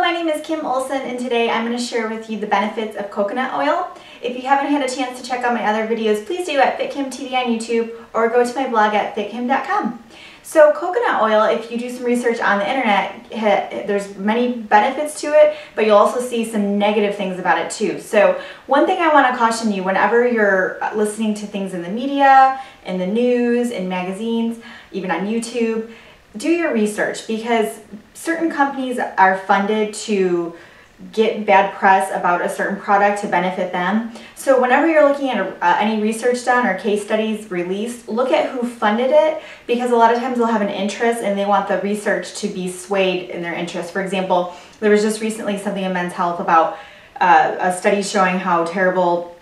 my name is Kim Olson, and today I'm going to share with you the benefits of coconut oil. If you haven't had a chance to check out my other videos, please do at FitKim TV on YouTube or go to my blog at fitkim.com. So coconut oil, if you do some research on the internet, there's many benefits to it, but you'll also see some negative things about it too. So one thing I want to caution you, whenever you're listening to things in the media, in the news, in magazines, even on YouTube, do your research, because certain companies are funded to get bad press about a certain product to benefit them. So whenever you're looking at any research done or case studies released, look at who funded it, because a lot of times they'll have an interest and they want the research to be swayed in their interest. For example, there was just recently something in Men's Health about a study showing how terrible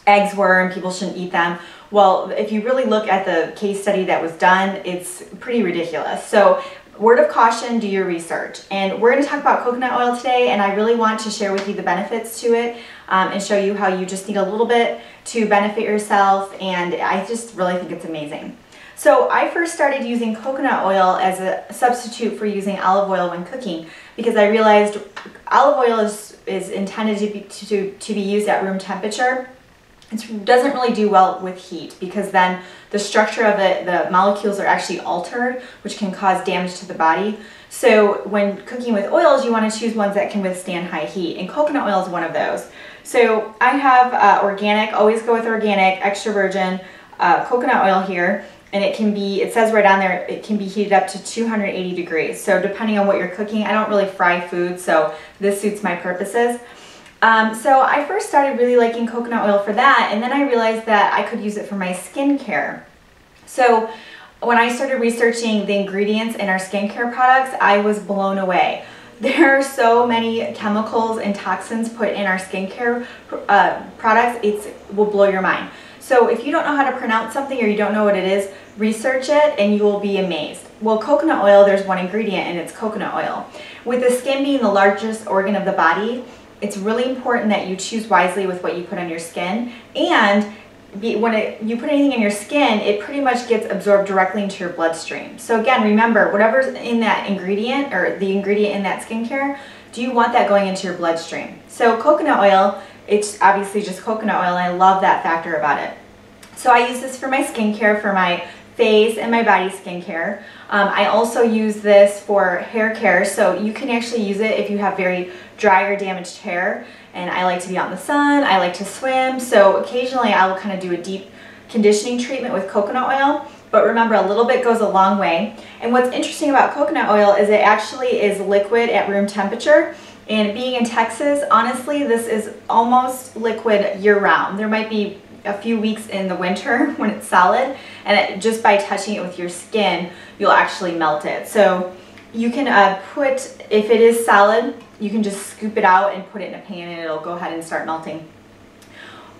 eggs were and people shouldn't eat them. Well, if you really look at the case study that was done, it's pretty ridiculous. So word of caution, do your research. And we're going to talk about coconut oil today, and I really want to share with you the benefits to it and show you how you just need a little bit to benefit yourself, and I just really think it's amazing. So I first started using coconut oil as a substitute for using olive oil when cooking, because I realized olive oil is intended to be used at room temperature. It doesn't really do well with heat, because then the structure of it, the molecules are actually altered, which can cause damage to the body. So when cooking with oils, you want to choose ones that can withstand high heat, and coconut oil is one of those. So I have organic, always go with organic, extra virgin coconut oil here, and it can be, it says right on there, it can be heated up to 280 degrees. So depending on what you're cooking, I don't really fry food, so this suits my purposes. So I first started really liking coconut oil for that, and then I realized that I could use it for my skincare. So when I started researching the ingredients in our skincare products, I was blown away. There are so many chemicals and toxins put in our skincare products, it will blow your mind. So if you don't know how to pronounce something or you don't know what it is, research it and you will be amazed. Well, coconut oil, there's one ingredient, and it's coconut oil. With the skin being the largest organ of the body, it's really important that you choose wisely with what you put on your skin, and when you put anything in your skin, it pretty much gets absorbed directly into your bloodstream. So again, remember, whatever's in that ingredient, or the ingredient in that skincare, do you want that going into your bloodstream? So coconut oil, it's obviously just coconut oil, and I love that factor about it. So I use this for my skincare, for my face and my body skincare. I also use this for hair care, so you can actually use it if you have very dry or damaged hair. And I like to be out in the sun, I like to swim, so occasionally I will kind of do a deep conditioning treatment with coconut oil. But remember, a little bit goes a long way. And what's interesting about coconut oil is it actually is liquid at room temperature. And being in Texas, honestly, this is almost liquid year-round. There might be a few weeks in the winter when it's solid, and just by touching it with your skin, you'll actually melt it. So you can if it is solid, you can just scoop it out and put it in a pan, and it'll go ahead and start melting.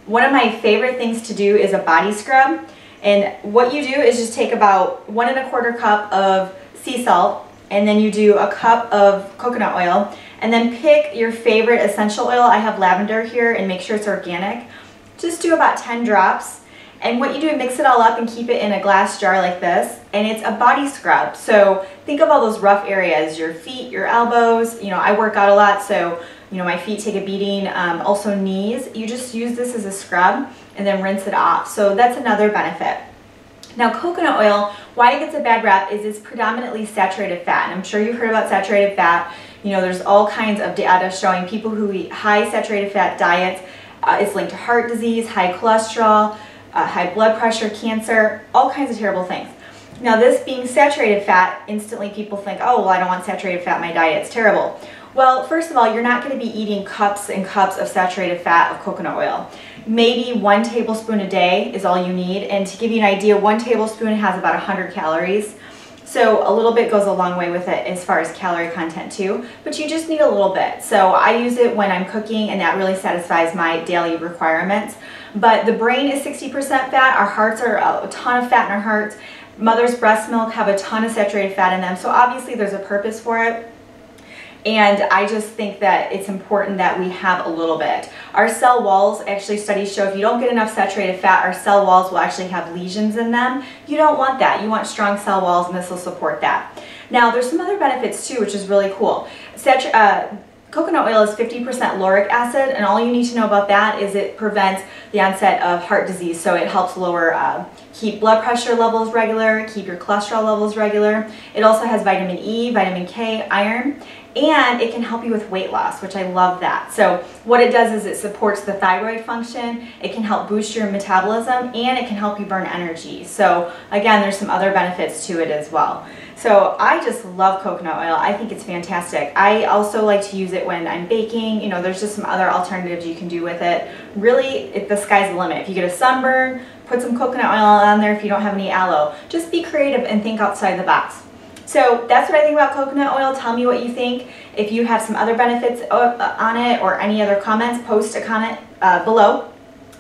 One of my favorite things to do is a body scrub, and what you do is just take about 1 1/4 cup of sea salt, and then you do a cup of coconut oil, and then pick your favorite essential oil. I have lavender here, and make sure it's organic. Just do about 10 drops, and what you do is mix it all up and keep it in a glass jar like this, and it's a body scrub. So think of all those rough areas, your feet, your elbows. You know, I work out a lot, so you know my feet take a beating, also knees. You just use this as a scrub and then rinse it off. So that's another benefit. Now coconut oil, why it gets a bad rap is it's predominantly saturated fat, and I'm sure you've heard about saturated fat. You know, there's all kinds of data showing people who eat high saturated fat diets, it's linked to heart disease, high cholesterol, high blood pressure, cancer, all kinds of terrible things. Now this being saturated fat, instantly people think, oh, well, I don't want saturated fat in my diet, it's terrible. Well, first of all, you're not going to be eating cups and cups of saturated fat of coconut oil. Maybe 1 tablespoon a day is all you need, and to give you an idea, 1 tablespoon has about 100 calories. So a little bit goes a long way with it as far as calorie content too, but you just need a little bit. So I use it when I'm cooking, and that really satisfies my daily requirements. But the brain is 60% fat, our hearts are a ton of fat in our hearts. Mother's breast milk have a ton of saturated fat in them, so obviously there's a purpose for it. And I just think that it's important that we have a little bit. Our cell walls, actually studies show if you don't get enough saturated fat, our cell walls will actually have lesions in them. You don't want that. You want strong cell walls, and this will support that. Now there's some other benefits too, which is really cool. Coconut oil is 50% lauric acid, and all you need to know about that is it prevents the onset of heart disease. So it helps lower, keep blood pressure levels regular, keep your cholesterol levels regular. It also has vitamin E, vitamin K, iron, and it can help you with weight loss, which I love that. So what it does is it supports the thyroid function, it can help boost your metabolism, and it can help you burn energy. So again, there's some other benefits to it as well. So I just love coconut oil. I think it's fantastic. I also like to use it when I'm baking. You know, there's just some other alternatives you can do with it. Really, the sky's the limit. If you get a sunburn, put some coconut oil on there if you don't have any aloe. Just be creative and think outside the box. So that's what I think about coconut oil. Tell me what you think. If you have some other benefits on it or any other comments, post a comment below.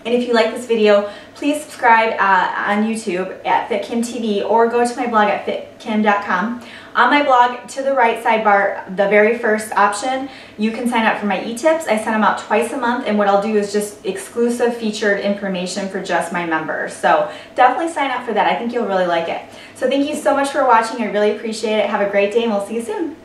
And if you like this video, please subscribe on YouTube at FitKim TV or go to my blog at FitKim.com. On my blog, to the right sidebar, the very first option, you can sign up for my e-tips. I send them out twice a month, and what I'll do is just exclusive featured information for just my members. So definitely sign up for that. I think you'll really like it. So thank you so much for watching. I really appreciate it. Have a great day, and we'll see you soon.